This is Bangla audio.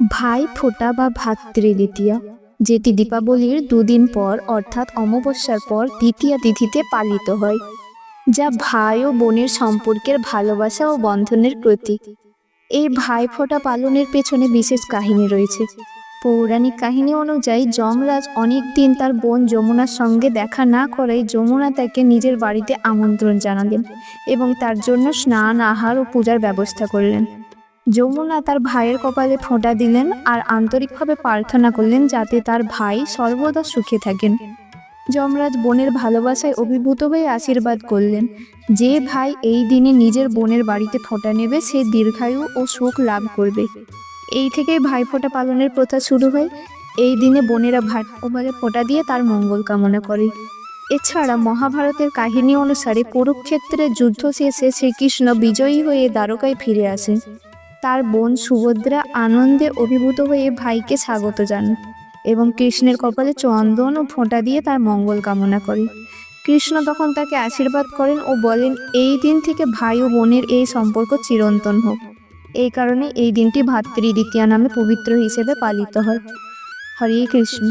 ভাই ফোঁটা বা ভাতৃদ্বিতীয়া, যেটি দীপাবলির দুদিন পর অর্থাৎ অমাবস্যার পর দ্বিতীয়া তিথিতে পালিত হয়, যা ভাই ও বোনের সম্পর্কের ভালোবাসা ও বন্ধনের প্রতীক। এই ভাইফোঁটা পালনের পেছনে বিশেষ কাহিনী রয়েছে। পৌরাণিক কাহিনী অনুযায়ী যমরাজ অনেক দিন তার বোন যমুনার সঙ্গে দেখা না করায় যমুনা তাকে নিজের বাড়িতে আমন্ত্রণ জানালেন এবং তার জন্য স্নান, আহার ও পূজার ব্যবস্থা করলেন। যমুনা তার ভাইয়ের কপালে ফোঁটা দিলেন আর আন্তরিকভাবে প্রার্থনা করলেন যাতে তার ভাই সর্বদা সুখে থাকেন। যমরাজ বোনের ভালোবাসায় অভিভূত হয়ে আশীর্বাদ করলেন, যে ভাই এই দিনে নিজের বোনের বাড়িতে ফোঁটা নেবে সে দীর্ঘায়ু ও সুখ লাভ করবে। এই থেকেই ভাইফোঁটা পালনের প্রথা শুরু হয়। এই দিনে বোনেরা ভাই কপালে ফোঁটা দিয়ে তার মঙ্গল কামনা করে। এছাড়া মহাভারতের কাহিনী অনুসারে কুরুক্ষেত্রের যুদ্ধ শেষে শ্রীকৃষ্ণ বিজয়ী হয়ে দ্বারকায় ফিরে আসেন। তার বোন সুভদ্রা আনন্দে অভিভূত হয়ে ভাইকে স্বাগত জানান এবং কৃষ্ণের কপালে চন্দন ও ফোঁটা দিয়ে তার মঙ্গল কামনা করে। কৃষ্ণ তখন তাকে আশীর্বাদ করেন ও বলেন, এই দিন থেকে ভাই ও বোনের এই সম্পর্ক চিরন্তন হোক। এই কারণে এই দিনটি ভাতৃদ্বিতীয়া নামে পবিত্র হিসেবে পালিত হয়। হরে কৃষ্ণ।